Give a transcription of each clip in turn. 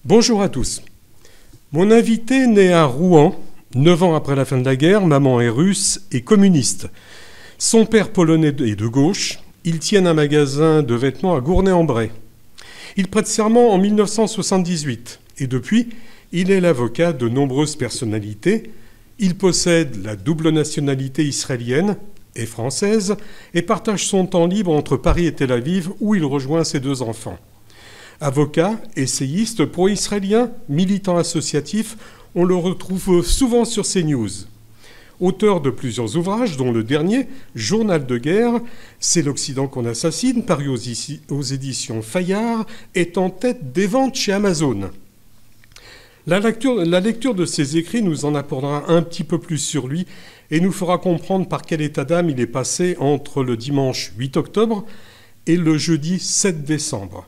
Bonjour à tous. Mon invité naît à Rouen, 9 ans après la fin de la guerre, maman est russe et communiste. Son père polonais est de gauche, ils tiennent un magasin de vêtements à Gournay-en-Bray. Il prête serment en 1978 et depuis, il est l'avocat de nombreuses personnalités. Il possède la double nationalité israélienne et française et partage son temps libre entre Paris et Tel Aviv où il rejoint ses 2 enfants. Avocat, essayiste, pro-israélien, militant associatif, on le retrouve souvent sur CNews. Auteur de plusieurs ouvrages, dont le dernier, Journal de guerre, C'est l'Occident qu'on assassine, paru aux éditions Fayard, est en tête des ventes chez Amazon. La lecture de ses écrits nous en apprendra un petit peu plus sur lui et nous fera comprendre par quel état d'âme il est passé entre le dimanche 8 octobre et le jeudi 7 décembre.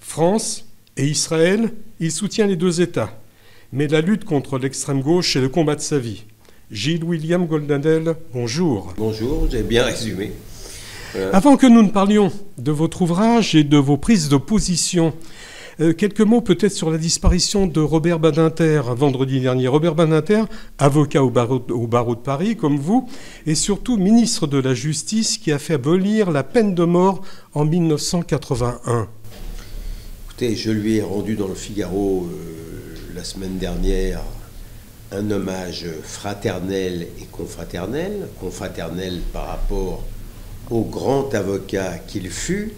France et Israël, il soutient les 2 États. Mais la lutte contre l'extrême gauche est le combat de sa vie. Gilles William Goldnadel, bonjour. Bonjour, vous avez bien résumé. Avant que nous ne parlions de votre ouvrage et de vos prises de position, quelques mots peut-être sur la disparition de Robert Badinter vendredi dernier. Robert Badinter, avocat au barreau de Paris, comme vous, et surtout ministre de la Justice qui a fait abolir la peine de mort en 1981. Écoutez, je lui ai rendu dans le Figaro la semaine dernière un hommage fraternel et confraternel. Confraternel par rapport au grand avocat qu'il fut,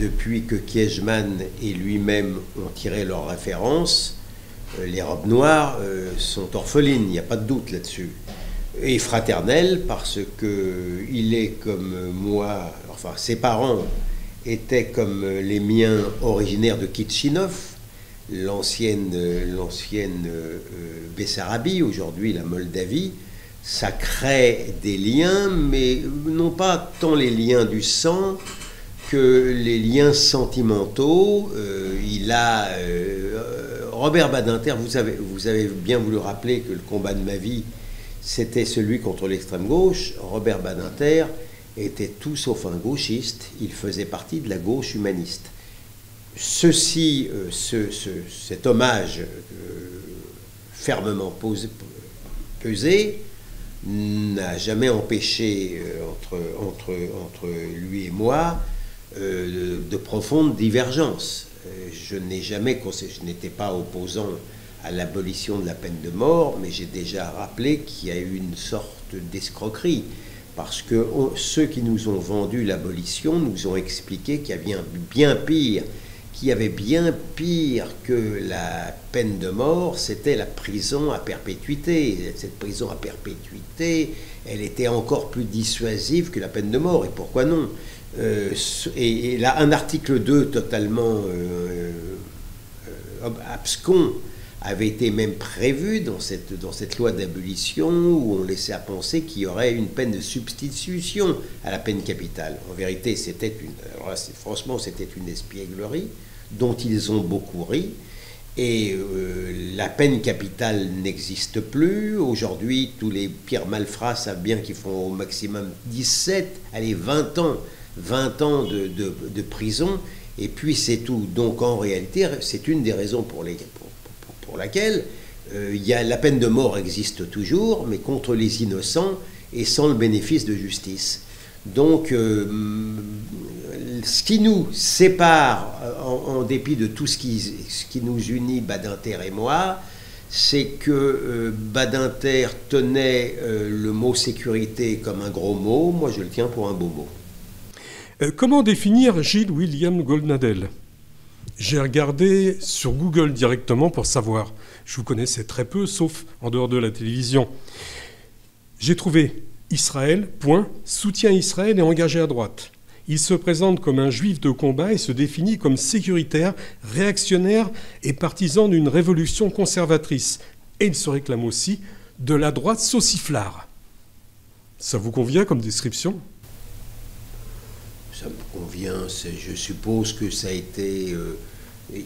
depuis que Kiechman et lui-même ont tiré leur référence. Les robes noires sont orphelines, il n'y a pas de doute là-dessus. Et fraternel parce qu'il est comme moi, enfin ses parents étaient comme les miens originaires de Kitchinov, l'ancienne Bessarabie, aujourd'hui la Moldavie. Ça crée des liens, mais non pas tant les liens du sang que les liens sentimentaux. Robert Badinter, vous avez bien voulu rappeler que le combat de ma vie, c'était celui contre l'extrême gauche. Robert Badinter était tout sauf un gauchiste, il faisait partie de la gauche humaniste. Cet hommage fermement pesé n'a jamais empêché entre lui et moi de profondes divergences. Je n'étais pas opposant à l'abolition de la peine de mort, mais j'ai déjà rappelé qu'il y a eu une sorte d'escroquerie. Parce que ceux qui nous ont vendu l'abolition nous ont expliqué qu'il y avait bien pire que la peine de mort, c'était la prison à perpétuité. Cette prison à perpétuité, elle était encore plus dissuasive que la peine de mort. Et pourquoi non ? Et là, un article 2 totalement abscon avait été même prévu dans cette loi d'abolition où on laissait à penser qu'il y aurait une peine de substitution à la peine capitale. En vérité, c'était une espièglerie dont ils ont beaucoup ri. Et la peine capitale n'existe plus. Aujourd'hui, tous les pires malfrats savent bien qu'ils font au maximum 20 ans de prison. Et puis c'est tout. Donc en réalité, c'est une des raisons pour laquelle la peine de mort existe toujours, mais contre les innocents et sans le bénéfice de justice. Donc, ce qui nous sépare, en dépit de tout ce qui nous unit, Badinter et moi, c'est que Badinter tenait le mot sécurité comme un gros mot. Moi, je le tiens pour un beau mot. Comment définir Gilles William Goldnadel ? J'ai regardé sur Google directement pour savoir. Je vous connaissais très peu, sauf en dehors de la télévision. J'ai trouvé Israël, soutient Israël et engagé à droite. Il se présente comme un juif de combat et se définit comme sécuritaire, réactionnaire et partisan d'une révolution conservatrice. Et il se réclame aussi de la droite sauciflard. Ça vous convient comme description ? Ça me convient, je suppose que ça a été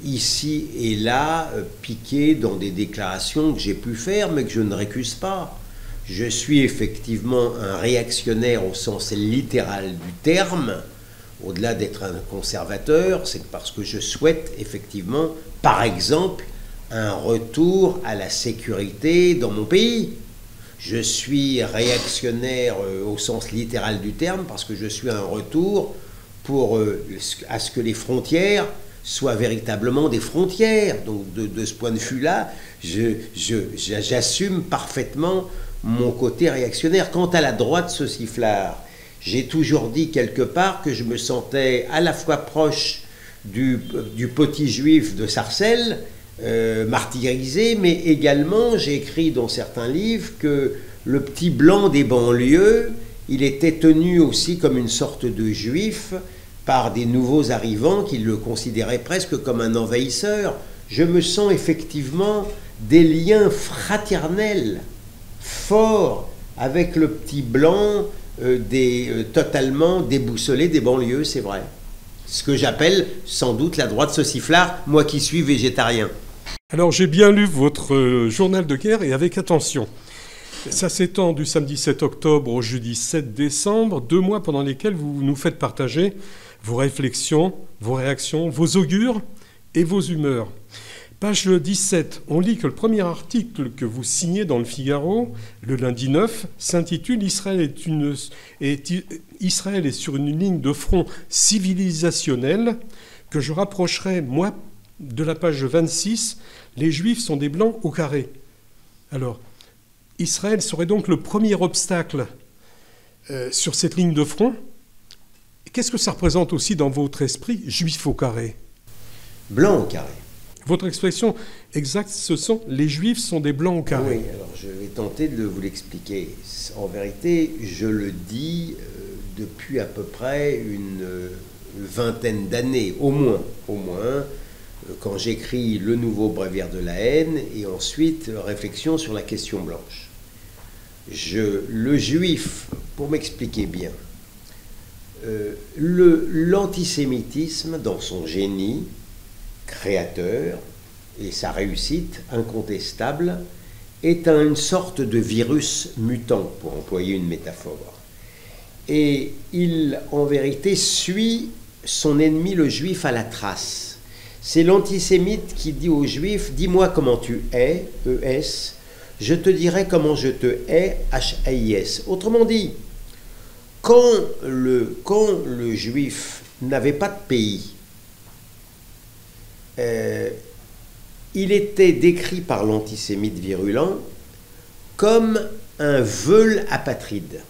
ici et là piqué dans des déclarations que j'ai pu faire, mais que je ne récuse pas. Je suis effectivement un réactionnaire au sens littéral du terme. Au-delà d'être un conservateur, c'est parce que je souhaite effectivement, par exemple, un retour à la sécurité dans mon pays. Je suis réactionnaire au sens littéral du terme parce que je suis un retour à ce que les frontières soient véritablement des frontières. Donc de ce point de vue-là, j'assume parfaitement mon côté réactionnaire. Quant à la droite sauciflard, j'ai toujours dit quelque part que je me sentais à la fois proche du petit juif de Sarcelles, martyrisé, mais également j'ai écrit dans certains livres que le petit blanc des banlieues, il était tenu aussi comme une sorte de juif par des nouveaux arrivants qui le considéraient presque comme un envahisseur. Je me sens effectivement des liens fraternels forts avec le petit blanc totalement déboussolé des banlieues, c'est vrai. Ce que j'appelle sans doute la droite sauciflard, moi qui suis végétarien. Alors j'ai bien lu votre journal de guerre et avec attention. Ça s'étend du samedi 7 octobre au jeudi 7 décembre, 2 mois pendant lesquels vous nous faites partager vos réflexions, vos réactions, vos augures et vos humeurs. Page 17, on lit que le premier article que vous signez dans le Figaro, le lundi 9, s'intitule « Israël est sur une ligne de front civilisationnelle » que je rapprocherai, moi, de la page 26, « Les Juifs sont des Blancs au carré ». Alors, Israël serait donc le premier obstacle sur cette ligne de front. Qu'est-ce que ça représente aussi dans votre esprit, Juif au carré? Blanc au carré. Votre expression exacte, ce sont « les Juifs sont des Blancs au carré ». Oui, alors je vais tenter de vous l'expliquer. En vérité, je le dis depuis à peu près une vingtaine d'années, au moins, quand j'écris Le Nouveau Bréviaire de la haine et ensuite Réflexion sur la question blanche. Le juif, pour m'expliquer bien, l'antisémitisme dans son génie créateur et sa réussite incontestable est une sorte de virus mutant, pour employer une métaphore. Et il, en vérité, suit son ennemi le juif à la trace. C'est l'antisémite qui dit au juif « Dis-moi comment tu es, E-S, je te dirai comment je te hais, H-A-I-S ». Autrement dit, quand le juif n'avait pas de pays, il était décrit par l'antisémite virulent comme un veule apatride.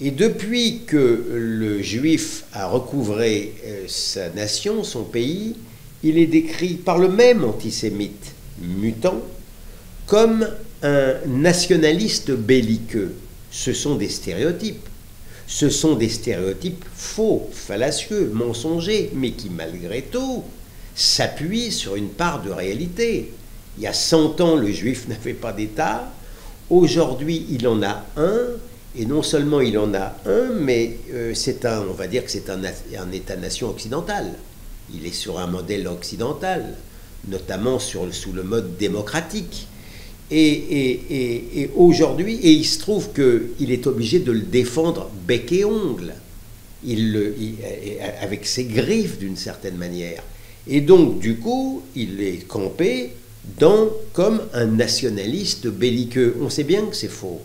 Et depuis que le juif a recouvré sa nation, son pays, il est décrit par le même antisémite mutant comme un nationaliste belliqueux. Ce sont des stéréotypes. Ce sont des stéréotypes faux, fallacieux, mensongers, mais qui malgré tout s'appuie sur une part de réalité. Il y a 100 ans, le juif n'avait pas d'État. Aujourd'hui, il en a un. Et non seulement il en a un, mais on va dire que c'est un État-nation occidental. Il est sur un modèle occidental, notamment sous le mode démocratique. Et aujourd'hui, il se trouve qu'il est obligé de le défendre bec et ongle, avec ses griffes d'une certaine manière. Et donc, du coup, il est campé comme un nationaliste belliqueux. On sait bien que c'est faux.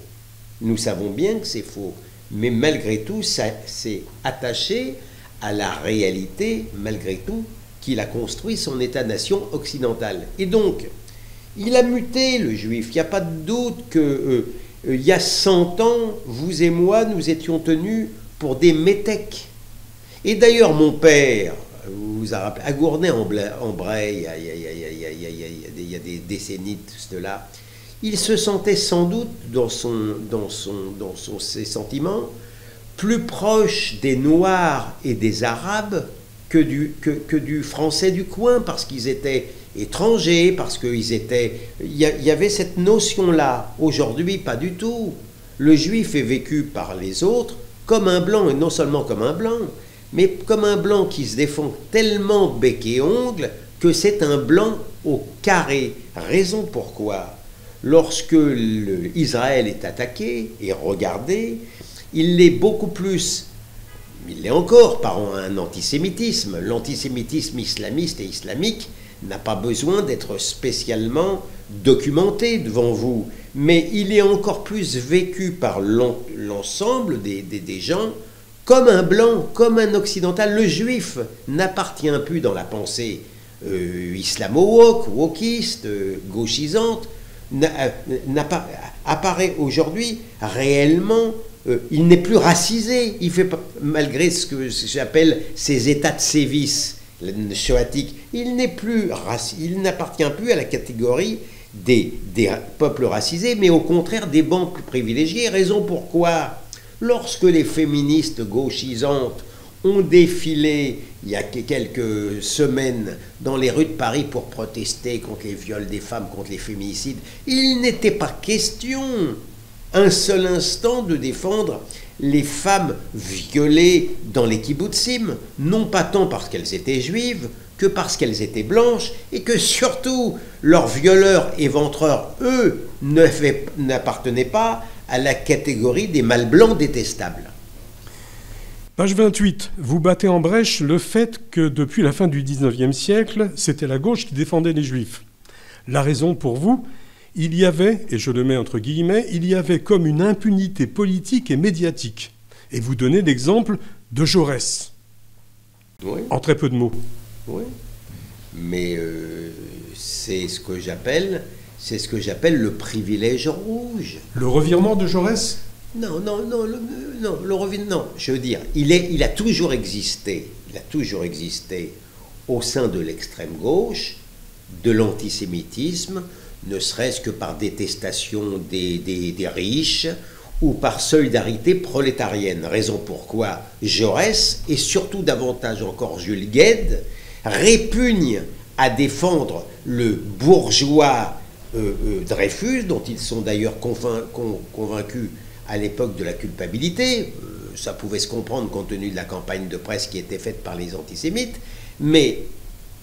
Nous savons bien que c'est faux. Mais malgré tout, c'est attaché à la réalité, malgré tout, qu'il a construit son État-nation occidental. Et donc, il a muté, le juif. Il n'y a pas de doute qu'il y a 100 ans, vous et moi, nous étions tenus pour des métèques. Et d'ailleurs, mon père... vous a rappelé, à Gournay-en-Bray, il y a des décennies de cela, il se sentait sans doute dans ses sentiments plus proche des Noirs et des Arabes que du Français du coin, parce qu'ils étaient étrangers, parce qu'il y avait cette notion-là. Aujourd'hui, pas du tout. Le juif est vécu par les autres comme un blanc, et non seulement comme un blanc, mais comme un blanc qui se défend tellement bec et ongle que c'est un blanc au carré. Raison pourquoi, lorsque Israël est attaqué et regardé, il est beaucoup plus il l'est encore par un antisémitisme. L'antisémitisme islamiste et islamique n'a pas besoin d'être spécialement documenté devant vous, mais il est encore plus vécu par l'ensemble des gens comme un blanc, comme un occidental. Le juif n'appartient plus dans la pensée islamo-woke, wokiste, gauchisante, apparaît aujourd'hui réellement, il n'est plus racisé, il fait, malgré ce que j'appelle ces états de sévice choatique, il n'appartient plus à la catégorie des peuples racisés, mais au contraire des bancs plus privilégiés. Raison pourquoi, lorsque les féministes gauchisantes ont défilé il y a quelques semaines dans les rues de Paris pour protester contre les viols des femmes, contre les féminicides, il n'était pas question un seul instant de défendre les femmes violées dans les kibbutzim, non pas tant parce qu'elles étaient juives que parce qu'elles étaient blanches, et que surtout leurs violeurs éventreurs, eux, n'appartenaient pas à la catégorie des mâles blancs détestables. Page 28. Vous battez en brèche le fait que depuis la fin du XIXe siècle, c'était la gauche qui défendait les juifs. La raison pour vous, il y avait, et je le mets entre guillemets, il y avait comme une impunité politique et médiatique. Et vous donnez l'exemple de Jaurès. Oui. En très peu de mots. Oui. Mais c'est ce que j'appelle le privilège rouge. Le revirement de Jaurès ? Non, je veux dire, il a toujours existé au sein de l'extrême gauche, de l'antisémitisme, ne serait-ce que par détestation des riches ou par solidarité prolétarienne. Raison pourquoi Jaurès, et surtout davantage encore Jules Guesde, répugnent à défendre le bourgeois Dreyfus, dont ils sont d'ailleurs convaincus à l'époque de la culpabilité. Ça pouvait se comprendre compte tenu de la campagne de presse qui était faite par les antisémites, mais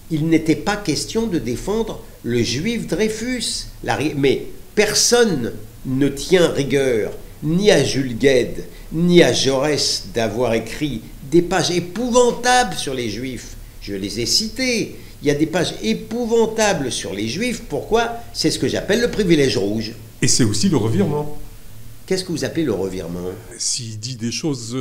il n'était pas question de défendre le juif Dreyfus. Mais personne ne tient rigueur ni à Jules Guesde ni à Jaurès d'avoir écrit des pages épouvantables sur les juifs. Je les ai cités. Il y a des pages épouvantables sur les juifs. Pourquoi ? C'est ce que j'appelle le privilège rouge. Et c'est aussi le revirement. Qu'est-ce que vous appelez le revirement ? S'il dit des choses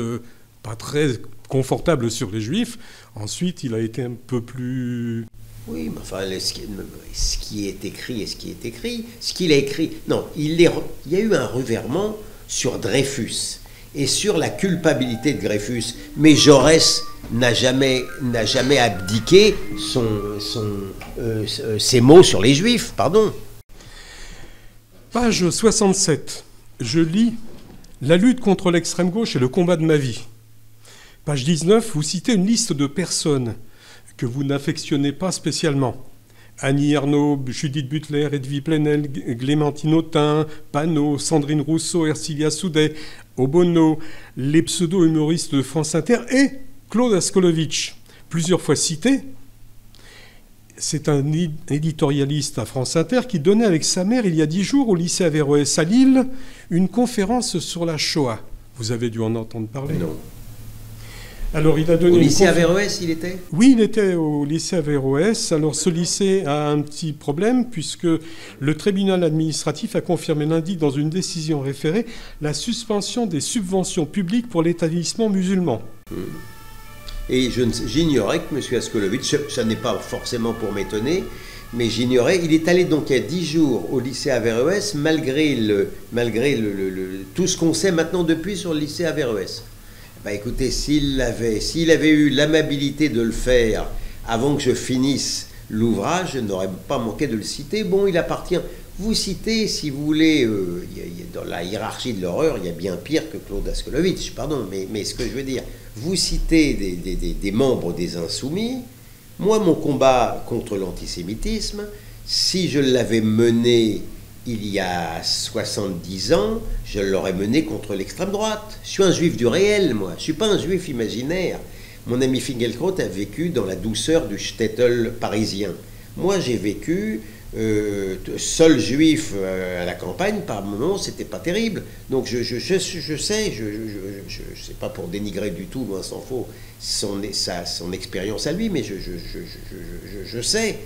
pas très confortables sur les juifs, ensuite il a été un peu plus... Oui, mais enfin, ce qui est écrit et ce qui est écrit, ce qu'il a écrit... Non, il y a eu un revirement sur Dreyfus et sur la culpabilité de Dreyfus, mais Jaurès n'a jamais abdiqué ses mots sur les juifs, pardon. Page 67. Je lis « La lutte contre l'extrême gauche est le combat de ma vie ». Page 19, vous citez une liste de personnes que vous n'affectionnez pas spécialement. Annie Ernaux, Judith Butler, Edwy Plenel, Clémentine Autain, Panot, Sandrine Rousseau, Ercilia Soudet, Obono, les pseudo-humoristes de France Inter et Claude Askolovitch, plusieurs fois cité. C'est un éditorialiste à France Inter qui donnait avec sa mère, il y a 10 jours, au lycée Averroès à Lille, une conférence sur la Shoah. Vous avez dû en entendre parler ? Non. Alors, il a donné au lycée Averroès, il était ? Oui, il était au lycée Averroès. Alors, ce lycée a un petit problème puisque le tribunal administratif a confirmé lundi, dans une décision référée, la suspension des subventions publiques pour l'établissement musulman. Et j'ignorais que M. Askolovitch, ça n'est pas forcément pour m'étonner, mais j'ignorais, il est allé donc il y a 10 jours au lycée Averroès, malgré tout ce qu'on sait maintenant depuis sur le lycée Averroès. Bah écoutez, s'il avait eu l'amabilité de le faire avant que je finisse l'ouvrage, je n'aurais pas manqué de le citer. Bon, il appartient... Vous citez, si vous voulez, dans la hiérarchie de l'horreur, il y a bien pire que Claude Askolovitch, pardon, mais ce que je veux dire, vous citez des membres des Insoumis. Moi, mon combat contre l'antisémitisme, si je l'avais mené il y a 70 ans, je l'aurais mené contre l'extrême droite. Je suis un juif du réel, moi. Je ne suis pas un juif imaginaire. Mon ami Finkielkraut a vécu dans la douceur du shtetl parisien. Moi, j'ai vécu seul juif à la campagne, par moments, c'était pas terrible. Donc je sais, c'est pas pour dénigrer du tout, loin s'en faut, son expérience à lui, mais je sais,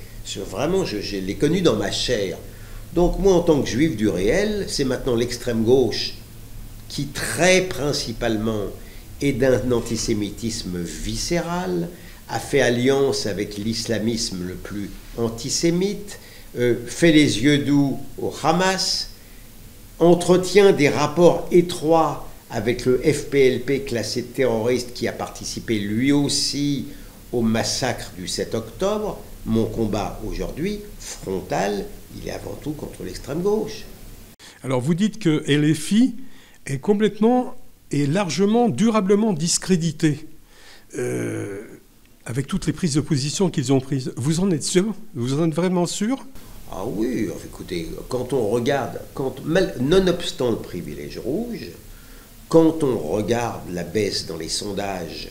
vraiment, je l'ai connu dans ma chair. Donc moi, en tant que juif du réel, c'est maintenant l'extrême gauche qui, très principalement, est d'un antisémitisme viscéral, a fait alliance avec l'islamisme le plus antisémite, fait les yeux doux au Hamas, entretient des rapports étroits avec le FPLP classé terroriste qui a participé lui aussi au massacre du 7 octobre. Mon combat aujourd'hui, frontal, il est avant tout contre l'extrême gauche. Alors vous dites que LFI est complètement et largement, durablement discrédité, avec toutes les prises de position qu'ils ont prises. Vous en êtes sûr? Vous en êtes vraiment sûr? Ah oui, écoutez, quand on regarde, nonobstant le privilège rouge, quand on regarde la baisse dans les sondages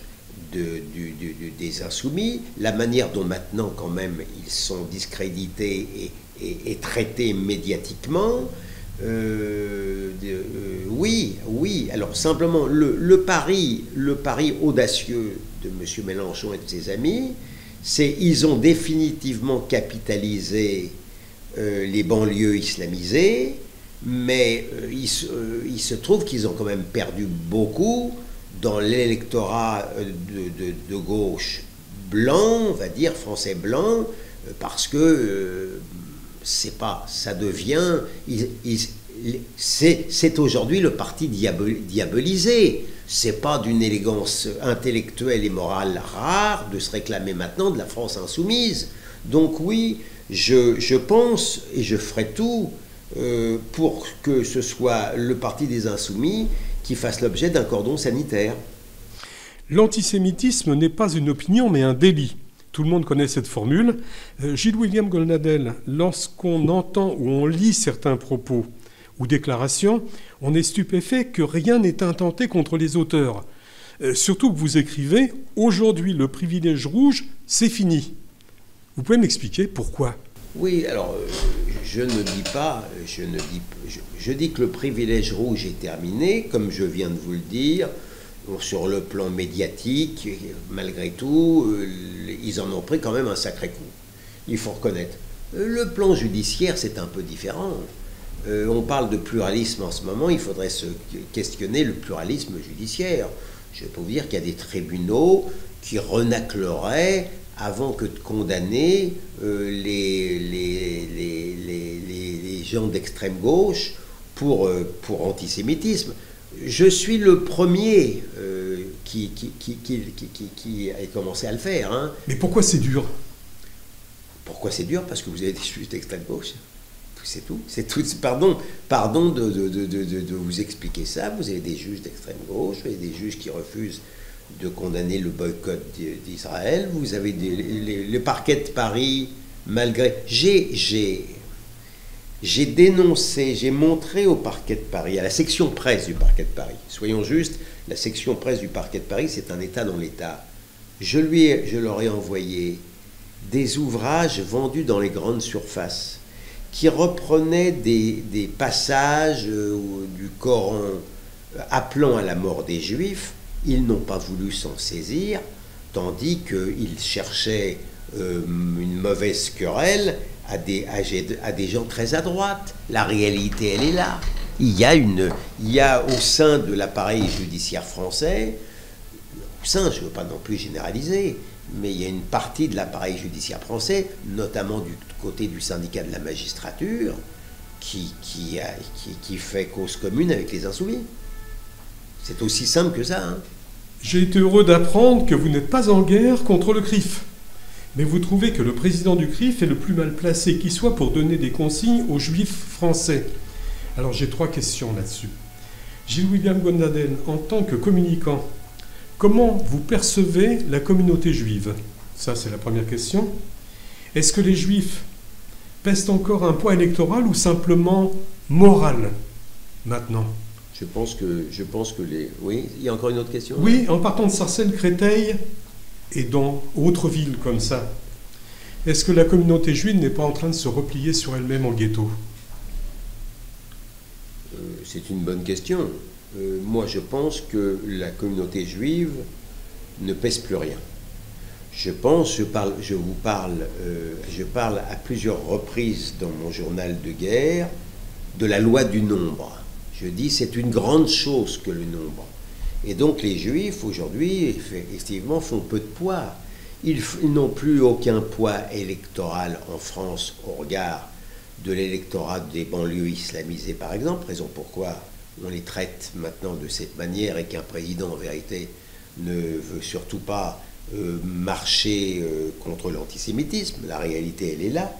des insoumis, la manière dont maintenant quand même ils sont discrédités et traités médiatiquement, oui. Alors simplement, le pari audacieux de M. Mélenchon et de ses amis, c'est ils ont définitivement capitalisé les banlieues islamisées, mais il se trouve qu'ils ont quand même perdu beaucoup dans l'électorat de gauche blanc, on va dire français blanc, parce que ça devient, c'est aujourd'hui le parti diabolisé. C'est pas d'une élégance intellectuelle et morale rare de se réclamer maintenant de la France insoumise. Donc oui, je pense et je ferai tout pour que ce soit le parti des insoumis qui fasse l'objet d'un cordon sanitaire. L'antisémitisme n'est pas une opinion mais un délit. Tout le monde connaît cette formule. Gilles-William Goldnadel, lorsqu'on entend ou on lit certains propos ou déclarations, on est stupéfait que rien n'est intenté contre les auteurs. Surtout que vous écrivez « Aujourd'hui, le privilège rouge, c'est fini ». Vous pouvez m'expliquer pourquoi? Oui, alors, je dis que le privilège rouge est terminé, comme je viens de vous le dire. Sur le plan médiatique, malgré tout, ils en ont pris quand même un sacré coup. Il faut reconnaître. Le plan judiciaire, c'est un peu différent. On parle de pluralisme en ce moment, il faudrait se questionner le pluralisme judiciaire. Je peux vous dire qu'il y a des tribunaux qui renacleraient avant que de condamner les gens d'extrême gauche pour antisémitisme. Je suis le premier qui a commencé à le faire. Hein. Mais pourquoi c'est dur? Pourquoi c'est dur? Parce que vous avez des juges d'extrême gauche. C'est tout. C'est tout. Pardon de vous expliquer ça. Vous avez des juges d'extrême gauche, vous avez des juges qui refusent de condamner le boycott d'Israël. Vous avez le parquet de Paris, malgré... J'ai dénoncé, j'ai montré au parquet de Paris, à la section presse du parquet de Paris, soyons justes, la section presse du parquet de Paris, c'est un État dans l'État. Je leur ai envoyé des ouvrages vendus dans les grandes surfaces qui reprenaient des passages du Coran appelant à la mort des Juifs. Ils n'ont pas voulu s'en saisir, tandis qu'ils cherchaient une mauvaise querelle à des gens très à droite. La réalité, elle est là. Il y a au sein de l'appareil judiciaire français, je ne veux pas non plus généraliser, mais il y a une partie de l'appareil judiciaire français, notamment du côté du syndicat de la magistrature, qui fait cause commune avec les insoumis. C'est aussi simple que ça. Hein. J'ai été heureux d'apprendre que vous n'êtes pas en guerre contre le CRIF. Mais vous trouvez que le président du CRIF est le plus mal placé qui soit pour donner des consignes aux juifs français. Alors j'ai 3 questions là-dessus. Gilles-William Goldnadel, en tant que communicant, comment vous percevez la communauté juive? Ça, c'est la première question. Est-ce que les juifs pèsent encore un poids électoral ou simplement moral maintenant? Je pense que les... Oui, il y a encore une autre question? Oui, en partant de Sarcelles, Créteil et dans autres villes comme ça. Est-ce que la communauté juive n'est pas en train de se replier sur elle-même en ghetto? C'est une bonne question. Moi, je pense que la communauté juive ne pèse plus rien. Je parle à plusieurs reprises dans mon journal de guerre de la loi du nombre. Je dis c'est une grande chose que le nombre. Et donc les Juifs aujourd'hui, effectivement, font peu de poids. Ils n'ont plus aucun poids électoral en France au regard de l'électorat des banlieues islamisées, par exemple, raison pourquoi on les traite maintenant de cette manière et qu'un président, en vérité, ne veut surtout pas marcher contre l'antisémitisme. La réalité, elle est là,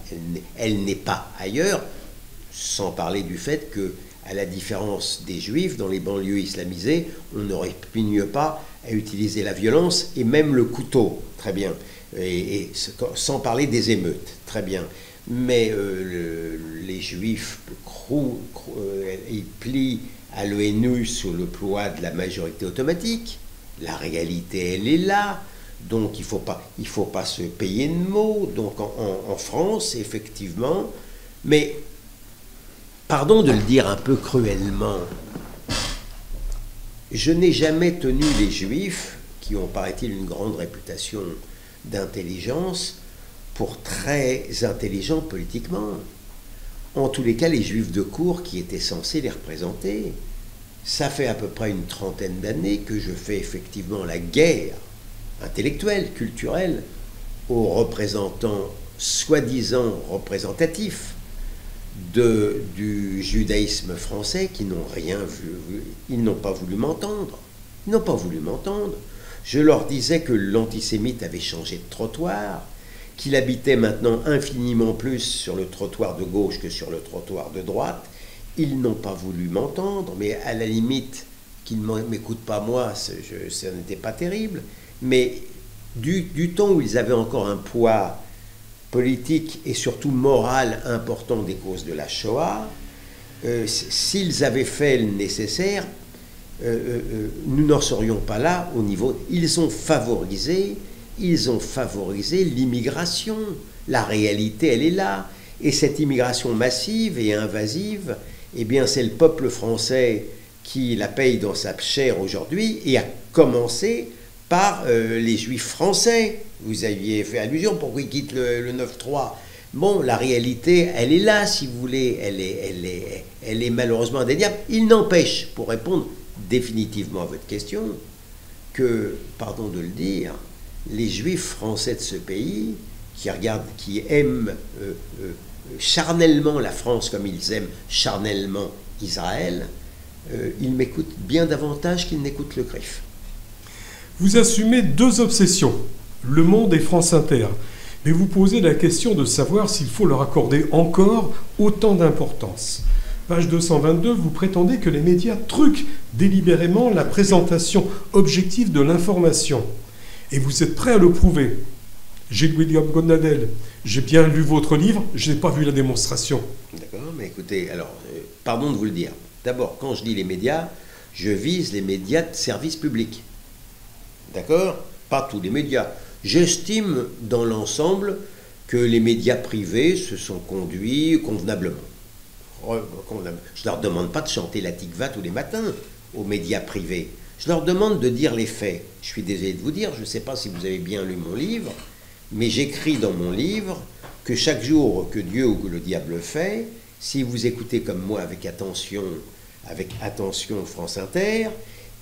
elle n'est pas ailleurs, sans parler du fait que, à la différence des Juifs, dans les banlieues islamisées, on ne répugne pas à utiliser la violence et même le couteau, très bien, et sans parler des émeutes, très bien. Mais les Juifs ils plient à l'ONU sous le poids de la majorité automatique. La réalité, elle est là. Donc il faut pas se payer de mots. Donc en France, effectivement, mais pardon de le dire un peu cruellement, je n'ai jamais tenu les Juifs, qui ont, paraît-il, une grande réputation d'intelligence, pour très intelligents politiquement. En tous les cas, les Juifs de cour qui étaient censés les représenter. Ça fait à peu près une trentaine d'années que je fais effectivement la guerre intellectuelle, culturelle, aux représentants soi-disant représentatifs du judaïsme français qui n'ont rien vu. Ils n'ont pas voulu m'entendre. Ils n'ont pas voulu m'entendre. Je leur disais que l'antisémite avait changé de trottoir, qu'il habitait maintenant infiniment plus sur le trottoir de gauche que sur le trottoir de droite. Ils n'ont pas voulu m'entendre, mais à la limite, qu'ils ne m'écoutent pas moi, ça n'était pas terrible. Mais du temps où ils avaient encore un poids politique et surtout moral important des causes de la Shoah, s'ils avaient fait le nécessaire, nous n'en serions pas là au niveau... Ils ont favorisé l'immigration. La réalité, elle est là. Et cette immigration massive et invasive, eh bien, c'est le peuple français qui la paye dans sa chair aujourd'hui, et a commencé par les Juifs français. Vous aviez fait allusion, pourquoi ils quittent le 9-3 ? Bon, la réalité, elle est là, si vous voulez, elle est malheureusement indéniable. Il n'empêche, pour répondre définitivement à votre question, que, pardon de le dire, les Juifs français de ce pays, qui aiment charnellement la France comme ils aiment charnellement Israël, ils m'écoutent bien davantage qu'ils n'écoutent le CRIF. Vous assumez deux obsessions, Le Monde et France Inter, mais vous posez la question de savoir s'il faut leur accorder encore autant d'importance. Page 222, vous prétendez que les médias truquent délibérément la présentation objective de l'information. Et vous êtes prêt à le prouver. Gilles William Godnadel, j'ai bien lu votre livre, je n'ai pas vu la démonstration. D'accord, mais écoutez, alors, pardon de vous le dire. D'abord, quand je dis les médias, je vise les médias de service public. D'accord ? Pas tous les médias. J'estime dans l'ensemble que les médias privés se sont conduits convenablement. Je ne leur demande pas de chanter la tikva tous les matins aux médias privés. Je leur demande de dire les faits. Je suis désolé de vous dire, je ne sais pas si vous avez bien lu mon livre, mais j'écris dans mon livre que chaque jour que Dieu ou que le diable fait, si vous écoutez comme moi avec attention France Inter,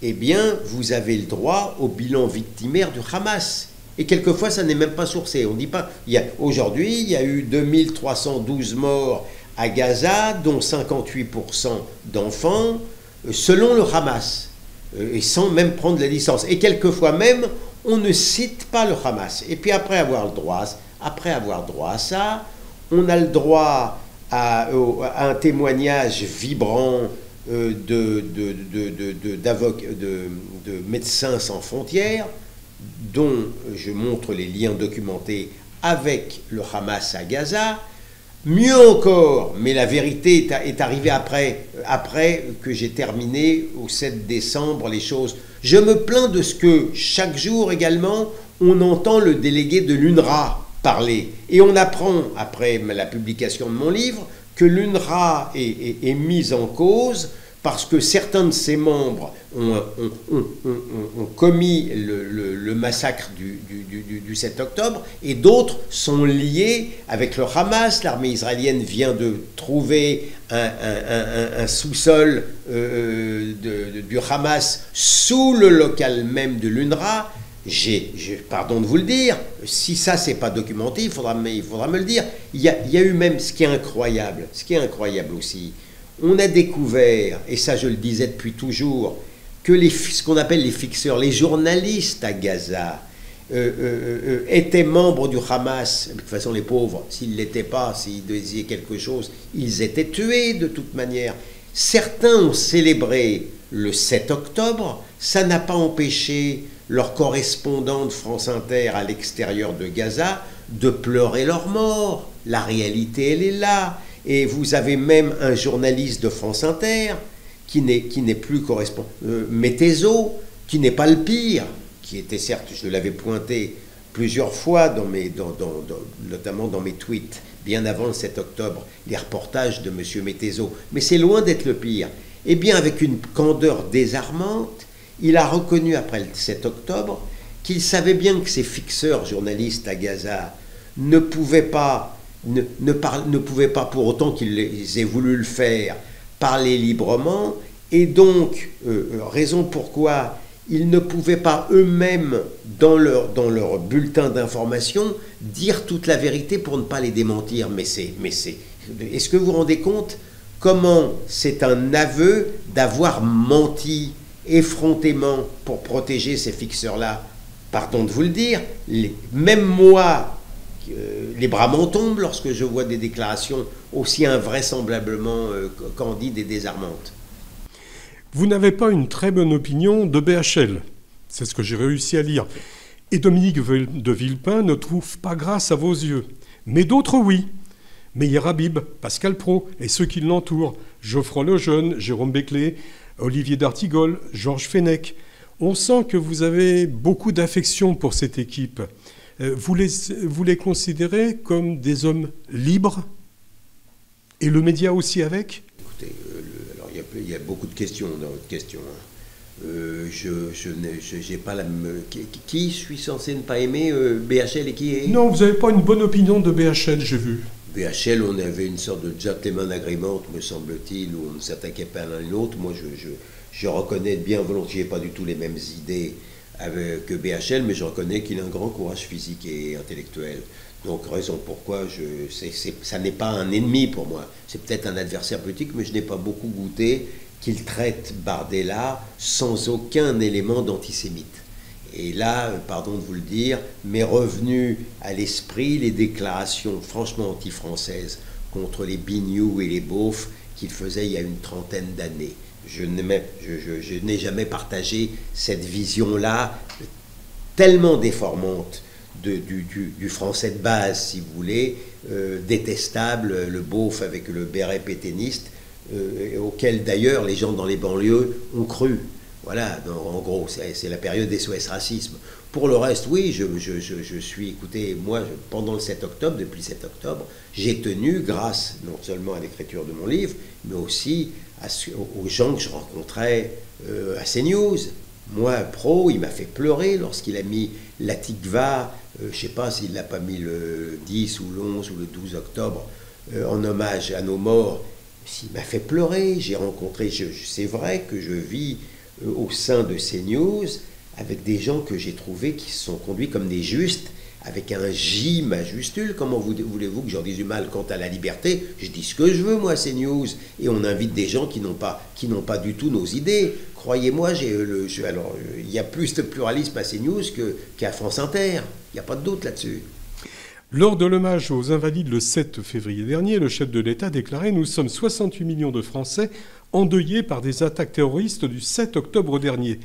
eh bien, vous avez le droit au bilan victimaire du Hamas. Et quelquefois, ça n'est même pas sourcé. On ne dit pas... Aujourd'hui, il y a eu 2312 morts à Gaza, dont 58% d'enfants, selon le Hamas, et sans même prendre la licence. Et quelquefois même, on ne cite pas le Hamas. Et puis après avoir droit à ça, on a le droit à un témoignage vibrant de Médecins sans frontières, dont je montre les liens documentés avec le Hamas à Gaza. Mieux encore, mais la vérité est arrivée après que j'ai terminé au 7 décembre les choses. Je me plains de ce que chaque jour également, on entend le délégué de l'UNRWA parler. Et on apprend, après la publication de mon livre, que l'UNRWA est mise en cause parce que certains de ses membres ont commis le massacre du 7 octobre et d'autres sont liés avec le Hamas. L'armée israélienne vient de trouver un sous-sol du Hamas sous le local même de l'UNRWA. Pardon de vous le dire, si ça c'est pas documenté, il faudra me le dire. Il y a eu même ce qui est incroyable aussi. On a découvert, et ça je le disais depuis toujours, que ce qu'on appelle les fixeurs, les journalistes à Gaza, étaient membres du Hamas. De toute façon, les pauvres, s'ils ne l'étaient pas, s'ils disaient quelque chose, ils étaient tués de toute manière. Certains ont célébré le 7 octobre, ça n'a pas empêché leurs correspondants de France Inter à l'extérieur de Gaza de pleurer leur mort. La réalité, elle est là. Et vous avez même un journaliste de France Inter qui n'est plus correspondant, Métézo, qui n'est pas le pire, qui était certes, je l'avais pointé plusieurs fois notamment dans mes tweets, bien avant le 7 octobre, les reportages de M. Métézo, mais c'est loin d'être le pire. Eh bien, avec une candeur désarmante, il a reconnu après le 7 octobre qu'il savait bien que ces fixeurs journalistes à Gaza ne pouvaient pas pour autant qu'ils aient voulu le faire, parler librement, et donc, raison pourquoi ils ne pouvaient pas eux-mêmes, dans leur bulletin d'information, dire toute la vérité pour ne pas les démentir. Est-ce que vous vous rendez compte comment c'est un aveu d'avoir menti effrontément pour protéger ces fixeurs-là? Pardon de vous le dire, même moi, les bras m'en tombent lorsque je vois des déclarations aussi invraisemblablement candides et désarmantes. Vous n'avez pas une très bonne opinion de BHL, c'est ce que j'ai réussi à lire. Et Dominique de Villepin ne trouve pas grâce à vos yeux. Mais d'autres, oui. Meyer Habib, Pascal Praud et ceux qui l'entourent, Geoffroy Lejeune, Jérôme Beclet, Olivier d'Artigol, Georges Fenech. On sent que vous avez beaucoup d'affection pour cette équipe. Vous les considérez comme des hommes libres? Et le média aussi avec? Écoutez, alors il y a beaucoup de questions dans votre question. Je n'ai pas la même... Qui je suis censé ne pas aimer BHL et qui est... Non, vous n'avez pas une bonne opinion de BHL, j'ai vu. BHL, on avait une sorte de gentleman agreement, me semble-t-il, où on ne s'attaquait pas l'un l'autre. Moi, je reconnais bien volontiers, pas du tout les mêmes idées que BHL, mais je reconnais qu'il a un grand courage physique et intellectuel. Donc, raison pourquoi ça n'est pas un ennemi pour moi. C'est peut-être un adversaire politique, mais je n'ai pas beaucoup goûté qu'il traite Bardella sans aucun élément d'antisémite. Et là, pardon de vous le dire, m'est revenu à l'esprit les déclarations franchement anti-françaises contre les bignoux et les beaufs qu'il faisait il y a une trentaine d'années. Je n'ai jamais partagé cette vision-là tellement déformante du français de base, si vous voulez, détestable, le beauf avec le béret pétainiste, auquel d'ailleurs les gens dans les banlieues ont cru. Voilà, en gros, c'est la période des SOS racisme. Pour le reste, oui, je suis, écoutez, moi, pendant le 7 octobre, depuis le 7 octobre, j'ai tenu, grâce non seulement à l'écriture de mon livre, mais aussi aux gens que je rencontrais à CNews. Moi, Pro, il m'a fait pleurer lorsqu'il a mis la Tikva, je ne sais pas s'il ne l'a pas mis le 10 ou le 11 ou le 12 octobre, en hommage à nos morts. Il m'a fait pleurer, j'ai rencontré, c'est vrai que je vis au sein de CNews avec des gens que j'ai trouvés qui se sont conduits comme des justes, avec un J majuscule. Comment voulez-vous que j'en dise du mal quant à la liberté? Je dis ce que je veux, moi, CNews. Et on invite des gens qui n'ont pas du tout nos idées. Croyez-moi, alors, il y a plus de pluralisme à CNews qu'à France Inter. Il n'y a pas de doute là-dessus. Lors de l'hommage aux Invalides le 7 février dernier, le chef de l'État déclarait « Nous sommes 68 millions de Français endeuillés par des attaques terroristes du 7 octobre dernier.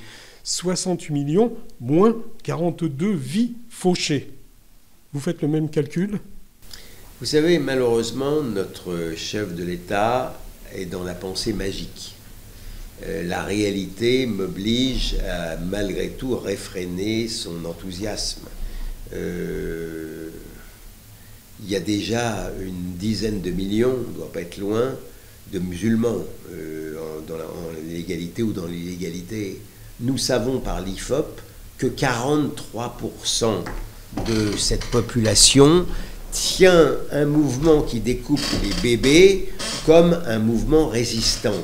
68 millions, moins 42 vies fauchées. » Vous faites le même calcul? Vous savez, malheureusement, notre chef de l'État est dans la pensée magique. La réalité m'oblige à, malgré tout, réfréner son enthousiasme. il y a déjà une dizaine de millions, on ne doit pas être loin, de musulmans en légalité ou dans l'illégalité. Nous savons par l'IFOP que 43% de cette population tient un mouvement qui découpe les bébés comme un mouvement résistant.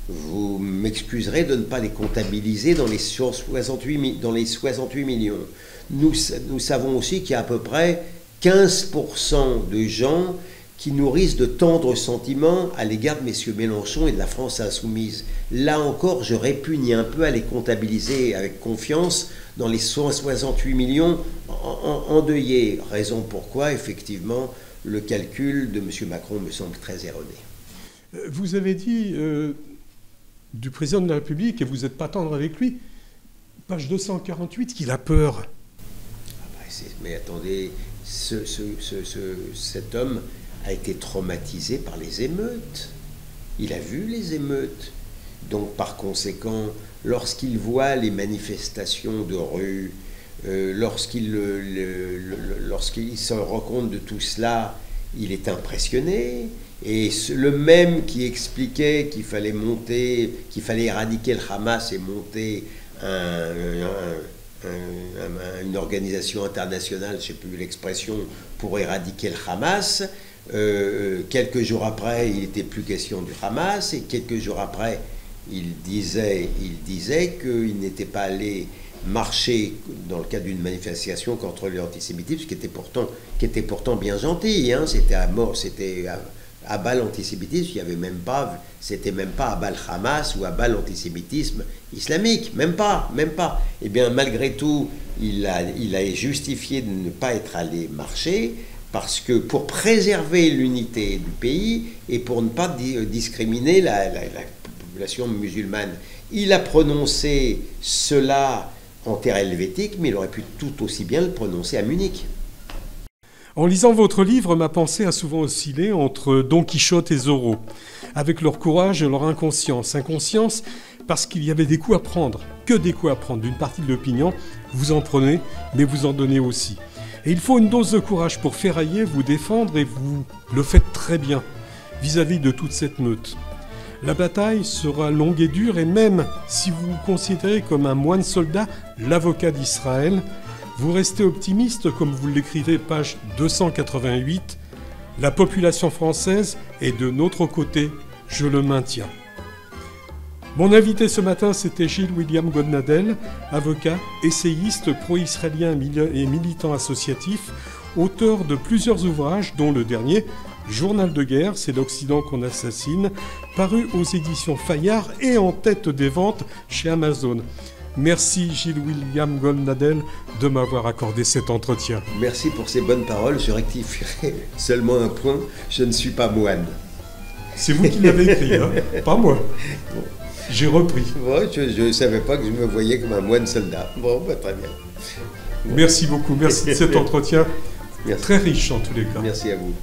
Vous m'excuserez de ne pas les comptabiliser dans les 68 millions. Nous savons aussi qu'il y a à peu près 15% de gens qui nourrissent de tendres sentiments à l'égard de M. Mélenchon et de la France insoumise. Là encore, je répugne un peu à les comptabiliser avec confiance dans les 68 millions endeuillés. Raison pourquoi, effectivement, le calcul de M. Macron me semble très erroné. Vous avez dit du président de la République, et vous n'êtes pas tendre avec lui, page 248, qu'il a peur. Mais attendez, cet homme a été traumatisé par les émeutes. Il a vu les émeutes. Donc, par conséquent, lorsqu'il voit les manifestations de rue, lorsqu'il se rend compte de tout cela, il est impressionné. Et le même qui expliquait qu'il fallait éradiquer le Hamas et monter une organisation internationale, je ne sais plus l'expression, pour éradiquer le Hamas. Quelques jours après, il n'était plus question du Hamas, et quelques jours après, il disait qu'il n'était pas allé marcher dans le cadre d'une manifestation contre l'antisémitisme, qui était pourtant bien gentil. Hein, c'était à bas l'antisémitisme, c'était même pas à bas le Hamas ou à bas l'antisémitisme islamique, même pas. Et bien malgré tout, il a justifié de ne pas être allé marcher, parce que pour préserver l'unité du pays et pour ne pas discriminer la population musulmane. Il a prononcé cela en terre helvétique, mais il aurait pu tout aussi bien le prononcer à Munich. En lisant votre livre, ma pensée a souvent oscillé entre Don Quichotte et Zorro, avec leur courage et leur inconscience. Inconscience parce qu'il y avait des coups à prendre, que des coups à prendre. D'une partie de l'opinion, vous en prenez, mais vous en donnez aussi. Et il faut une dose de courage pour ferrailler, vous défendre, et vous le faites très bien vis-à-vis de toute cette meute. La bataille sera longue et dure, et même si vous vous considérez comme un moine soldat, l'avocat d'Israël, vous restez optimiste, comme vous l'écrivez, page 288. La population française est de notre côté, je le maintiens. Mon invité ce matin, c'était Gilles William Goldnadel, avocat, essayiste, pro-israélien et militant associatif, auteur de plusieurs ouvrages, dont le dernier, Journal de guerre, c'est l'Occident qu'on assassine, paru aux éditions Fayard et en tête des ventes chez Amazon. Merci Gilles William Goldnadel de m'avoir accordé cet entretien. Merci pour ces bonnes paroles. Je rectifierai seulement un point, je ne suis pas moine. C'est vous qui l'avez écrit, hein, pas moi. Bon. J'ai repris. Bon, je ne savais pas que je me voyais comme un moine soldat. Bon, très bien. Bon. Merci beaucoup, merci de cet entretien. Merci. Très riche en tous les cas. Merci à vous.